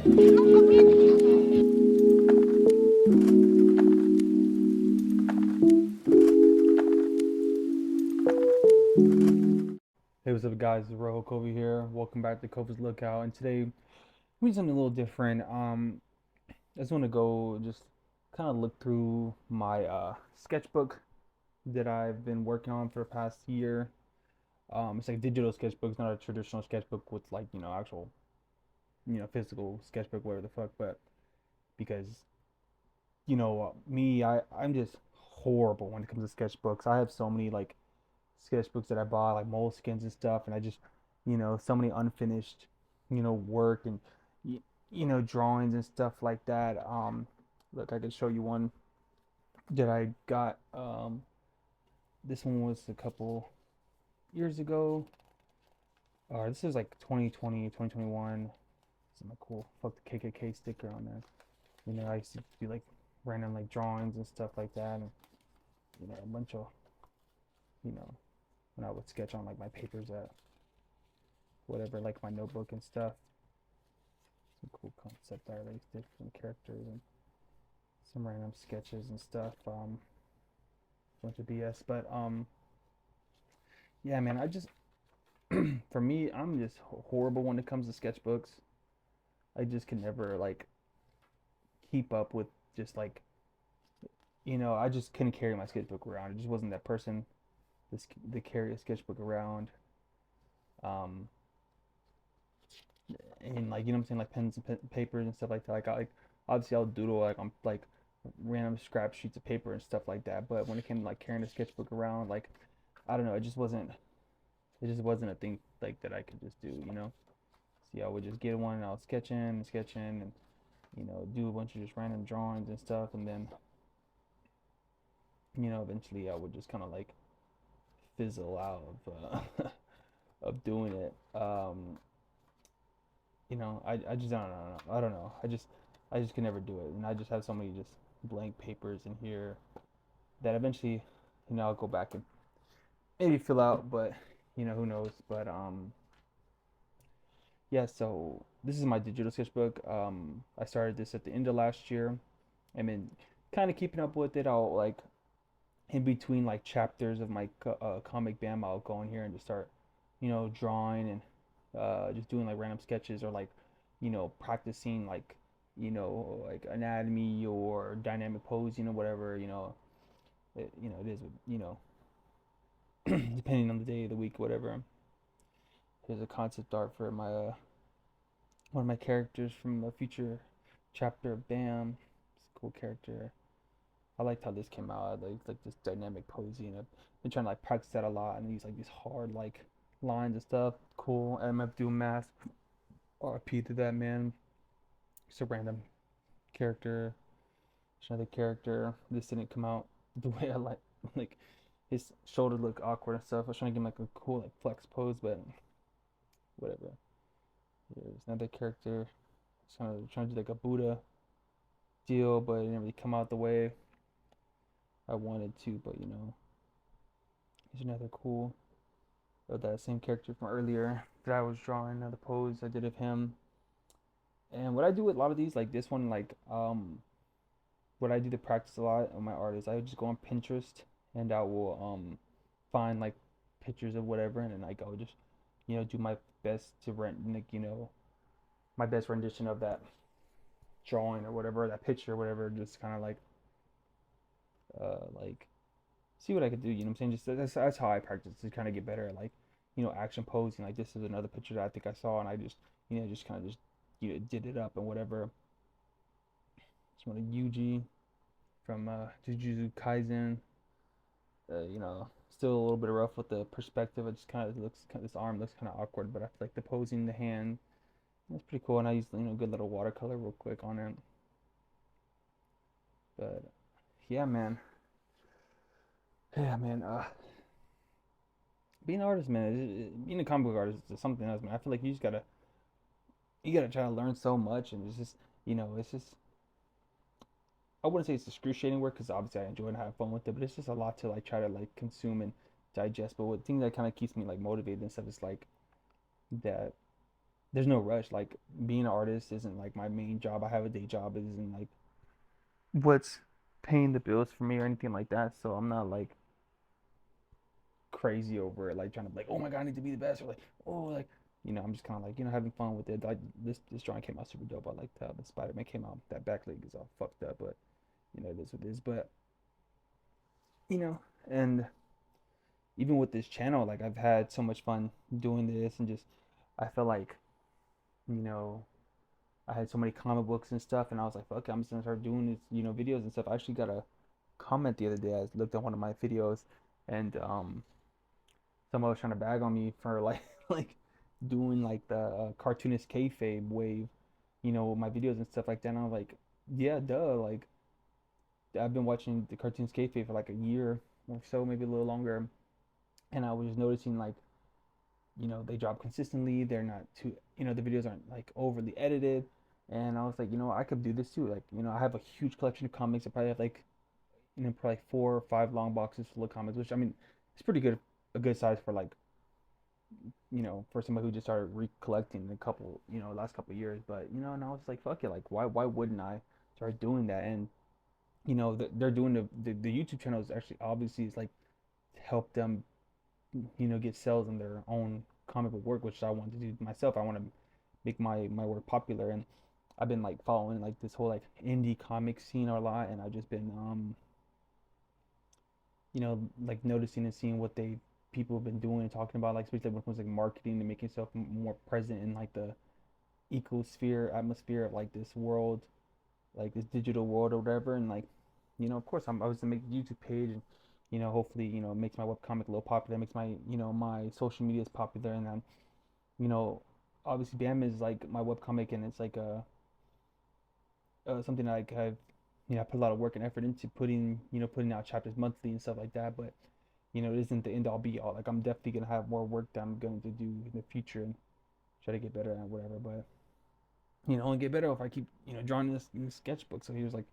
Hey, what's up, guys? It's Rojo Kobe here. Welcome back to Kobe's Lookout. And today, we're doing something a little different. I just want to go just kind of look through my sketchbook that I've been working on for the past year. It's like digital sketchbooks, not a traditional sketchbook with like actual physical sketchbook, whatever the fuck. But because me, I'm just horrible when it comes to sketchbooks. I have so many like sketchbooks that I bought, like moleskins and stuff, and I just, so many unfinished, work and, drawings and stuff like that. Look, I could show you one that I got. This one was a couple years ago. This is like 2020, 2021. Some cool fuck the KKK sticker on there. I used to do like random like drawings and stuff like that, and a bunch of, you know, when I would sketch on like my papers at whatever, like my notebook and stuff. Some cool concept art, like different characters and some random sketches and stuff. Bunch of BS, but yeah, man. I just for me, I'm just horrible when it comes to sketchbooks. I just can never like keep up with just like I just couldn't carry my sketchbook around. I just wasn't that person to carry a sketchbook around. Um, and like what I'm saying, like pens and papers and stuff like that. Like obviously I'll doodle like on like random scrap sheets of paper and stuff like that. But when it came to like carrying a sketchbook around, like I don't know, it just wasn't a thing like that I could just do. See, I would just get one and I was sketching and do a bunch of just random drawings and stuff, and then eventually I would just kind of like fizzle out of of doing it. I just I don't know. I just can never do it, and I just have so many just blank papers in here that eventually, I'll go back and maybe fill out, but who knows? But yeah. So this is my digital sketchbook. I started this at the end of last year. I mean, kind of keeping up with it. I'll like in between like chapters of my comic bam, I'll go in here and just start, drawing and just doing like random sketches or like, practicing like anatomy or dynamic pose, whatever, it is, depending on the day of the week, whatever. Here's a concept art for my one of my characters from a future chapter of Bam. It's a cool character. I liked how this came out. Like this dynamic posing. I've been trying to like practice that a lot and use like these hard like lines and stuff. Cool. And I'm gonna do mask. RP to that man. Just a random character. Just another character. This didn't come out the way I like. Like his shoulder looked awkward and stuff. I was trying to give him like a cool like flex pose, but whatever. There's another character. Just kind of trying to do like a Buddha deal, but it didn't really come out the way I wanted to. But here's another cool of that same character from earlier that I was drawing. The pose I did of him. And what I do with a lot of these, like this one, like what I do to practice a lot on my art is I would just go on Pinterest and I will find like pictures of whatever, and then like I would just do my best to rent like my best rendition of that drawing or whatever, that picture or whatever, just kind of like see what I could do. You know what I'm saying? Just that's how I practice to kind of get better at like action posing. Like this is another picture that I think I saw, and I just just kind of just did it up and whatever. It's one of Yuji from Jujutsu Kaisen. Still a little bit rough with the perspective. It just kind of looks this arm looks kind of awkward, but I feel like the posing, the hand, that's pretty cool. And I used good little watercolor real quick on it. But yeah, man. Yeah, man. Being an artist, man, being a comic book artist is something else, man. I feel like you gotta try to learn so much, and it's just I wouldn't say it's excruciating work because obviously I enjoy it and have fun with it, but it's just a lot to like try to like consume and digest. But what thing that kind of keeps me like motivated and stuff is like that there's no rush. Like being an artist isn't like my main job. I have a day job. It isn't like what's paying the bills for me or anything like that. So I'm not like crazy over it, like trying to be like, oh my god, I need to be the best, or like, oh, like, I'm just kind of like, having fun with it. Like this drawing came out super dope. I like how the Spider-Man came out. That back leg is all fucked up, but it is what it is. But you know, and even with this channel, like I've had so much fun doing this, and just I feel like you know I had so many comic books and stuff, and I was like, fuck, I'm just gonna start doing this, videos and stuff. I actually got a comment the other day. I looked at one of my videos, and someone was trying to bag on me for like like doing like the cartoonist kayfabe wave, my videos and stuff like that. And I was like, yeah, duh. Like I've been watching the cartoons kayfabe for like a year or so, maybe a little longer, and I was noticing like they drop consistently. They're not too, the videos aren't like overly edited. And I was like, I could do this too. Like, I have a huge collection of comics. I probably have like, probably like 4 or 5 long boxes full of comics, which I mean, it's pretty good, a good size for like for somebody who just started recollecting a couple, last couple of years. But and I was like, fuck it, like why wouldn't I start doing that? And they're doing the YouTube channel is actually obviously is like help them, get sales in their own comic book work, which I want to do myself. I want to make my work popular, and I've been like following like this whole like indie comic scene a lot, and I've just been like noticing and seeing what they people have been doing and talking about, like especially when it comes like marketing and making yourself more present in like the ecosphere atmosphere of like this world, like this digital world or whatever. And like, of course I was to make a YouTube page, and hopefully it makes my webcomic a little popular, makes my my social medias popular, and then you know obviously Bam is like my webcomic, and it's like something like I've I put a lot of work and effort into putting out chapters monthly and stuff like that. But it isn't the end all be all. Like I'm definitely gonna have more work that I'm going to do in the future and try to get better at whatever. But only get better if I keep drawing in this sketchbook. So here's like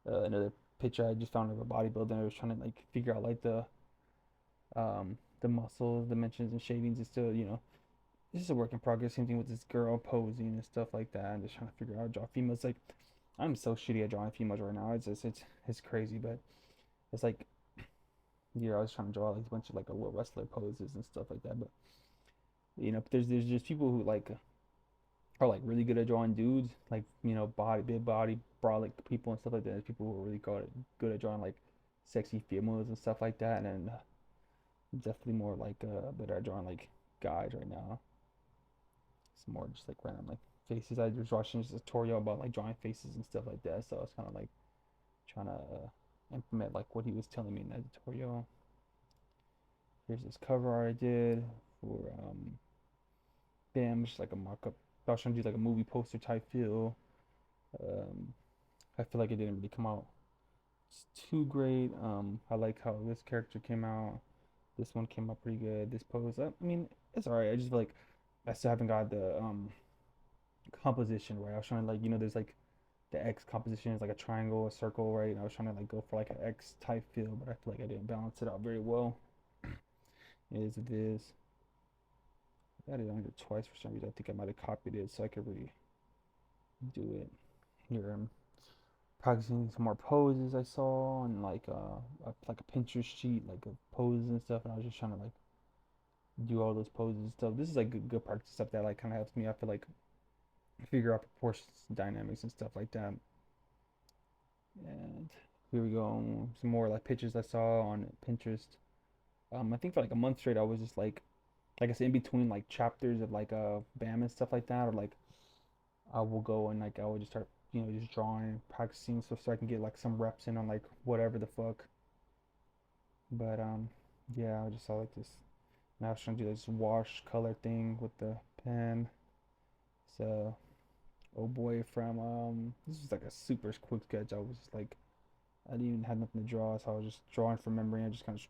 another picture I just found of a bodybuilder. I was trying to like figure out like the muscles, dimensions, and shadings. It's still it's just a work in progress. Same thing with this girl posing and stuff like that. I'm just trying to figure out how to draw females. Like I'm so shitty at drawing females right now. It's crazy, but it's like I was trying to draw like a bunch of like a little wrestler poses and stuff like that. But there's just people who like are like really good at drawing dudes, like big body, brolic people and stuff like that. There's people who are really good at drawing like sexy females and stuff like that. And then definitely more like better at drawing like guys right now. It's more just like random like faces. I was watching this tutorial about like drawing faces and stuff like that. So I was kind of like trying to implement like what he was telling me in that tutorial. Here's this cover art I did for Bam, just like a mock-up. I was trying to do like a movie poster type feel. Um, I feel like it didn't really come out too great. I like how this character came out. This one came out pretty good. This pose, I mean, it's alright. I just feel like I still haven't got the composition right. I was trying to like there's like the X composition is like a triangle, a circle, right? And I was trying to like go for like an X type feel, but I feel like I didn't balance it out very well. It is this. I got it on here twice for some reason. I think I might have copied it so I could redo it. Here I'm practicing some more poses I saw and like a Pinterest sheet like of poses and stuff, and I was just trying to like do all those poses and stuff. This is like good practice stuff that like kind of helps me. I feel like figure out proportions, dynamics, and stuff like that. And here we go. Some more like pictures I saw on Pinterest. I think for like a month straight, I was just like I said, in between like chapters of like BAM and stuff like that, or like I will go and like I will just start just drawing, practicing, so I can get like some reps in on like whatever the fuck. But yeah, I just saw like this. Now I was trying to do this wash color thing with the pen. So oh boy from this was like a super quick sketch. I was just like I didn't even have nothing to draw, so I was just drawing from memory and just kind of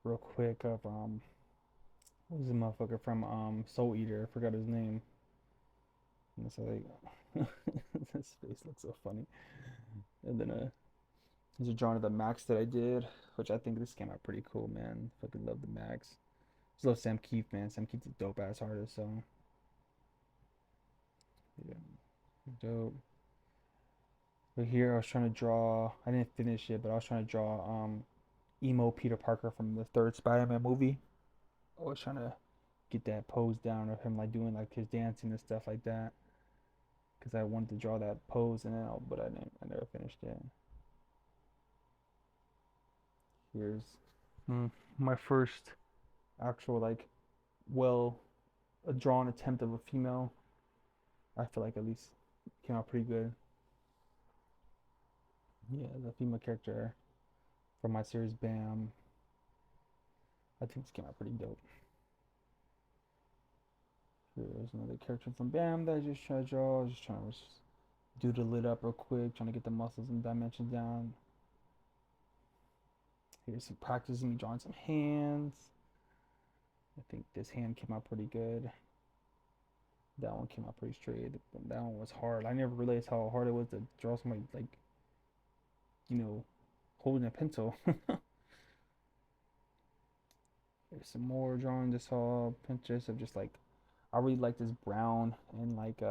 real quick of what was the motherfucker from Soul Eater? I forgot his name. And it's like his face looks so funny. And then there's a drawing of the Max that I did, which I think this came out pretty cool, man. Fucking love the Max. Just love Sam Keith, man. Sam Keith's a dope ass artist, so Dope. But here I was trying to draw. I didn't finish it, but I was trying to draw emo Peter Parker from the third Spider-Man movie. I was trying to get that pose down of him like doing like his dancing and stuff like that because I wanted to draw that pose and all, but I didn't. I never finished it. Here's mm, my first actual like well a drawn attempt of a female. I feel like at least came out pretty good. Yeah, the female character from my series Bam. I think this came out pretty dope. Here's another character from Bam that I just tried to draw. I was just trying to do the lid up real quick, trying to get the muscles and dimensions down. Here's some practice me drawing some hands. I think this hand came out pretty good. That one came out pretty straight. That one was hard. I never realized how hard it was to draw somebody like, holding a pencil. There's some more drawing just saw Pinterest of just like I really like this brown and like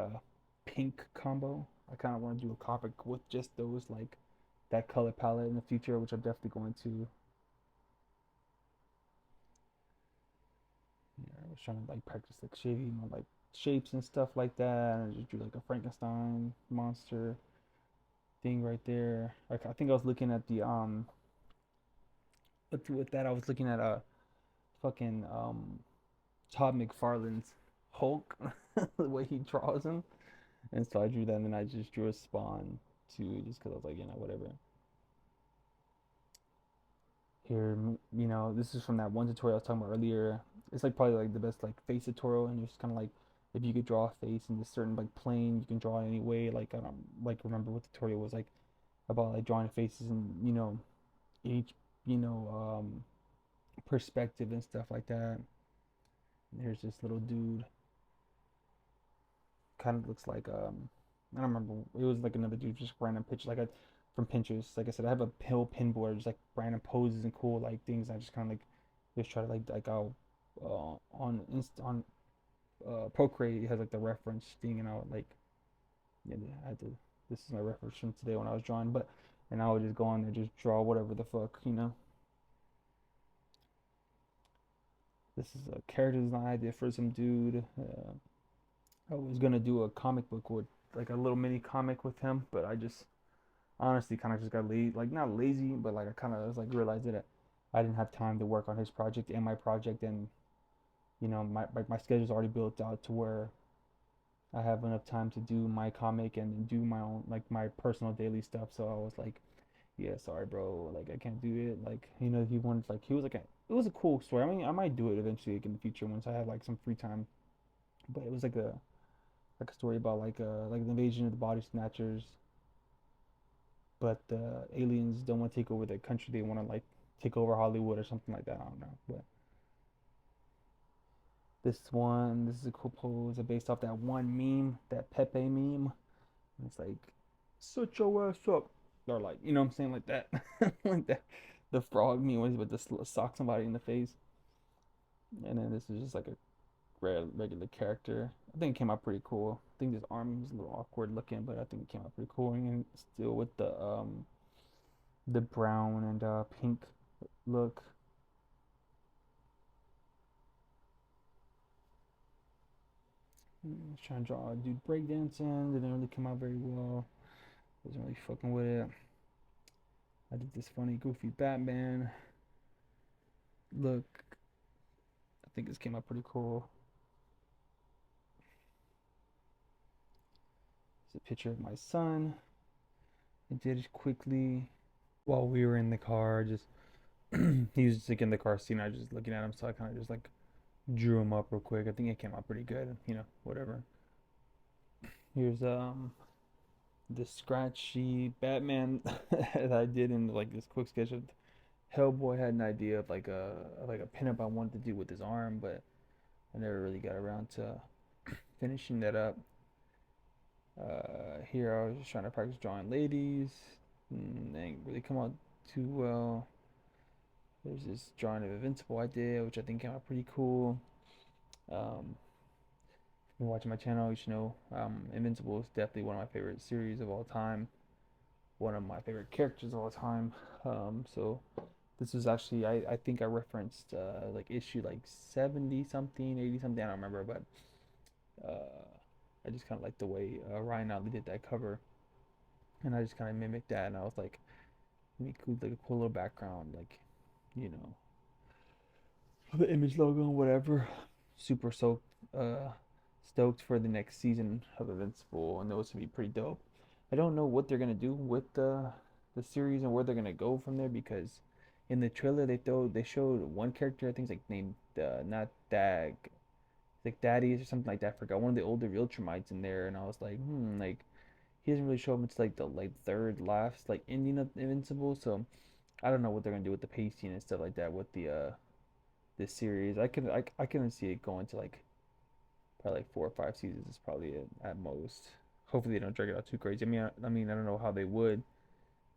pink combo. I kind of want to do a comic with just those like that color palette in the future, which I'm definitely going to. Yeah, I was trying to like practice like shading on like shapes and stuff like that, and I just drew like a Frankenstein monster thing right there. Like I think I was looking at the with that I was looking at a fucking Todd McFarlane's Hulk, the way he draws him, and so I drew that, and then I just drew a Spawn too, just because I was like, whatever. Here, this is from that one tutorial I was talking about earlier. It's like probably like the best like face tutorial, and it's kind of like if you could draw a face in this certain like plane, you can draw it any way. Like I don't like remember what the tutorial was like about like drawing faces and each you know perspective and stuff like that. And here's this little dude, kind of looks like I don't remember. It was like another dude, just random picture, like from Pinterest. Like I said, I have a pill pin board, just like random poses and cool like things. I just kind of like just try to like I'll on Procreate it has like the reference thing, and I would like I had to. This is my reference from today when I was drawing, but and I would just go on there just draw whatever the fuck. This is a character design I did for some dude. I was gonna do a comic book with like a little mini comic with him, but I just honestly kind of just got lazy, like not lazy, but like I kind of was like realized that I didn't have time to work on his project and my project, and my schedule's already built out to where I have enough time to do my comic and do my own like my personal daily stuff. So I was like, yeah, sorry, bro, like I can't do it. Like he wanted like he was like it was a cool story. I mean, I might do it eventually like in the future once I have like some free time. But it was like a story about like the invasion of the body snatchers, but the aliens don't want to take over the country. They want to like take over Hollywood or something like that. I don't know. But this is a cool pose. It's based off that one meme, that Pepe meme. It's like, "Shut your ass up," or like, you know what I'm saying, like that, like that. The frog meme was with the sock somebody in the face, and then this is just like a regular character. I think it came out pretty cool. I think this arm was a little awkward looking, but I think it came out pretty cool. And still with the brown and pink look. I was trying to draw a dude breakdancing. Didn't really come out very well. Wasn't really fucking with it. I did this funny, goofy Batman look. I think this came out pretty cool. It's a picture of my son. I did it quickly while we were in the car. Just he was just like in the car seat. And I was just looking at him, so I kind of just like drew him up real quick. I think it came out pretty good. Whatever. Here's the scratchy Batman that I did in like this quick sketch of Hellboy. Had an idea of like a pinup I wanted to do with his arm, but I never really got around to finishing that up. Here I was just trying to practice drawing ladies. They didn't really come out too well. There's this drawing of Invincible I did, which I think came out pretty cool. Um, been watching my channel, you should know Invincible is definitely one of my favorite series of all time. One of my favorite characters of all time. So this was actually I think I referenced like issue like 70 something, 80 something, I don't remember, but I just kind of like the way Ryan Otley did that cover, and I just kind of mimicked that, and I was like, let me include like a cool little background, like you know, the image logo and whatever. Super uh, stoked for the next season of Invincible, and those would be pretty dope. I don't know what they're gonna do with the series and where they're gonna go from there, because in the trailer they showed one character, I think it's like named not Dag, like Daddies or something like that. I forgot, one of the older Viltrumites in there, and I was like, like he doesn't really show up until like the third last like ending of Invincible, so I don't know what they're gonna do with the pacing and stuff like that with the this series. I can see it going to like probably like 4 or 5 seasons is probably it at most. Hopefully they don't drag it out too crazy. I don't know how they would,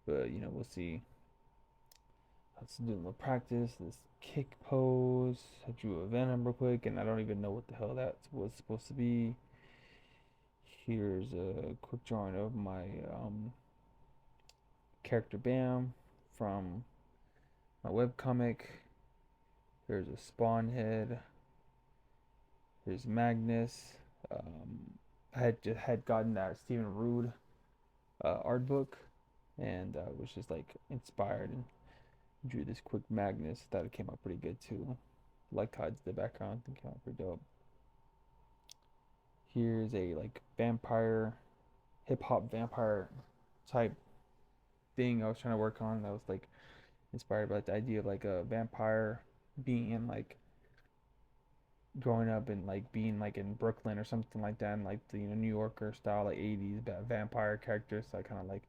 but we'll see. Let's do a little practice. This kick pose. I drew a Venom real quick, and I don't even know what the hell that was supposed to be. Here's a quick drawing of my character Bam from my webcomic. Here's a Spawn head. Here's Magnus. I had gotten that Stephen Rood art book, and was just like inspired and drew this quick Magnus. Thought it came out pretty good too. Like how it's the background, I think came out pretty dope. Here's a like vampire, hip hop vampire type thing I was trying to work on. That was like inspired by the idea of like a vampire being in like growing up and like being like in Brooklyn or something like that, and like the New Yorker style like 80s vampire characters. So I kind of like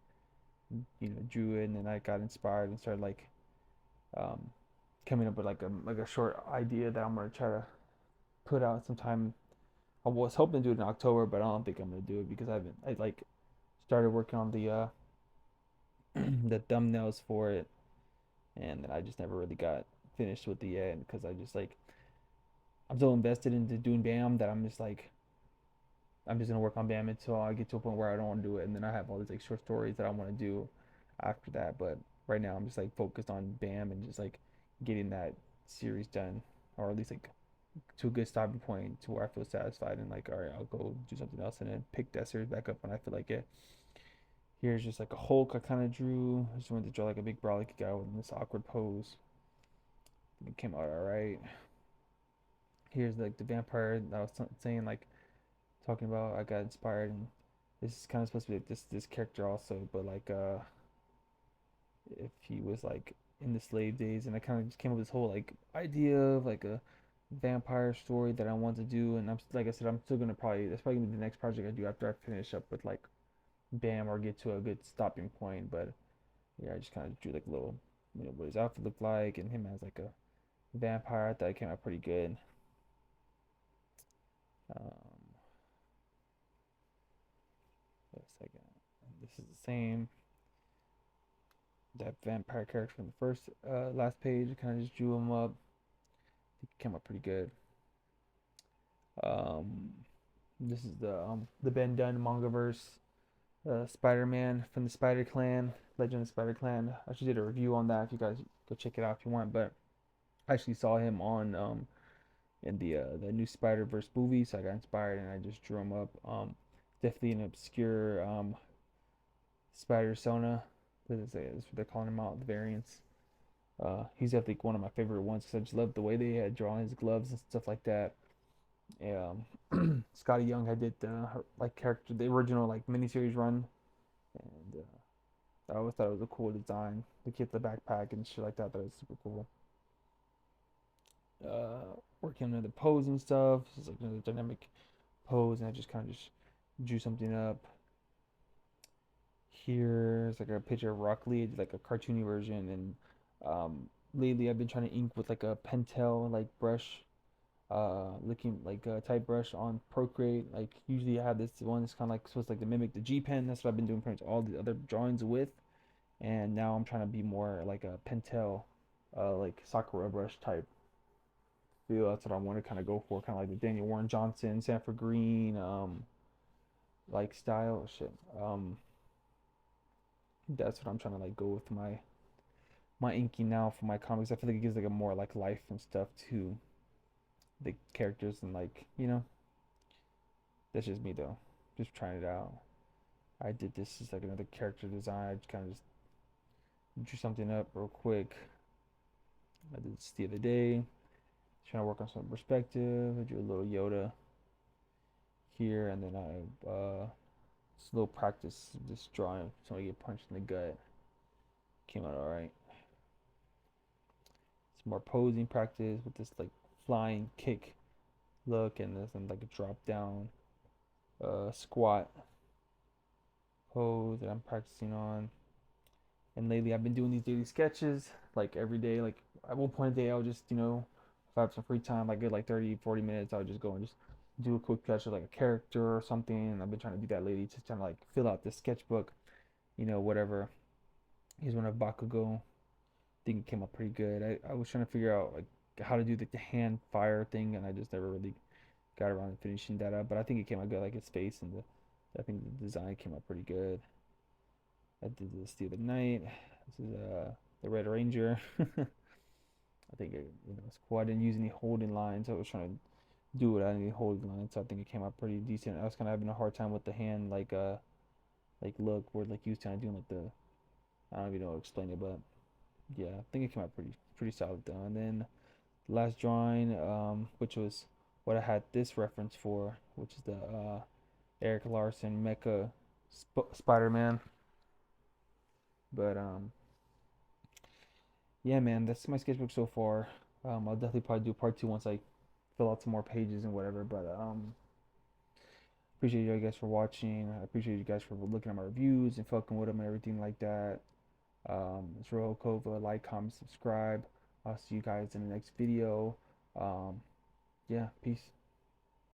drew it, and then I got inspired and started like um, coming up with like a short idea that I'm gonna try to put out sometime. I was hoping to do it in October, but I don't think I'm gonna do it because I like started working on the the thumbnails for it, and then I just never really got finished with the end because I just like I'm so invested into doing BAM that I'm just like I'm just gonna work on BAM until I get to a point where I don't want to do it, and then I have all these like short stories that I want to do after that. But right now I'm just like focused on BAM and just like getting that series done, or at least like to a good stopping point to where I feel satisfied and like, all right, I'll go do something else and then pick that series back up when I feel like it. Here's just like a Hulk I kind of drew. I just wanted to draw like a big brolic guy with this awkward pose. I think it came out all right. Here's like the vampire that I was saying, like talking about. I got inspired, and this is kind of supposed to be like this character also, but like if he was like in the slave days, and I kind of just came up with this whole like idea of like a vampire story that I want to do, and I'm like I said, I'm still gonna probably that's probably gonna be the next project I do after I finish up with like Bam or get to a good stopping point. But yeah, I just kind of drew like a little, what his outfit looked like, and him as like a vampire. I thought it came out pretty good. Um, wait a second. This is the same that vampire character from the first last page. I kind of just drew him up. I think it came out pretty good. Um, this is the Ben Dunn mangaverse Spider-Man from the Spider Clan, Legend of Spider Clan. I actually did a review on that. If you guys go check it out if you want. But I actually saw him on in the new Spider Verse movie, so I got inspired and I just drew him up. Definitely an obscure Spider Sona. That's what they're calling him out. The variants. He's definitely one of my favorite ones because I just love the way they had drawn his gloves and stuff like that. Scotty Young had did the like character, the original like miniseries run, and I always thought it was a cool design. The kid, the backpack and shit like that. That was super cool. Working on the pose and stuff. It's like another dynamic pose, and I just kind of just drew something up. Here's like a picture of Rock Lee, like a cartoony version, and lately I've been trying to ink with like a Pentel like brush, looking like a type brush on Procreate. Like usually I have this one that's kind of like supposed to like to mimic the G Pen. That's what I've been doing pretty much all the other drawings with, and now I'm trying to be more like a Pentel, like Sakura brush type feel. That's what I want to kind of go for, kind of like the Daniel Warren Johnson, Sanford Green, like style shit. That's what I'm trying to like go with my inking now for my comics. I feel like it gives like a more like life and stuff to the characters and like that's just me though, just trying it out. I did this as like another character design. I just kind of just drew something up real quick. I did this the other day. Trying to work on some perspective. I drew a little Yoda here, and then just a little practice just drawing. So I get punched in the gut. Came out all right. Some more posing practice with this like flying kick look, and this and like a drop down squat pose that I'm practicing on. And lately I've been doing these daily sketches like every day. Like at one point a day I'll just, if I have some free time, like good like 30, 40 minutes, I'll just go and just do a quick sketch of like a character or something. And I've been trying to do that lately, just trying to like fill out this sketchbook, whatever. Here's one of Bakugo. I think it came out pretty good. I was trying to figure out like how to do the hand fire thing, and I just never really got around to finishing that up. But I think it came out good, like its face and I think the design came out pretty good. I did this the other night. This is the Red Ranger. I think it's cool. I didn't use any holding lines. I was trying to do it. I didn't need holding lines, so I think it came out pretty decent. I was kind of having a hard time with the hand, like look where like you was kind of doing like the I don't even know how to explain it, but yeah, I think it came out pretty solid though. And then the last drawing, which was what I had this reference for, which is the Eric Larson Mecha Spider-Man. But yeah, man, that's my sketchbook so far. I'll definitely probably do part two once I fill out some more pages and whatever. But appreciate you guys for watching. I appreciate you guys for looking at my reviews and fucking with them and everything like that. It's Rojo Kova. Like, comment, subscribe. I'll see you guys in the next video. Yeah, peace.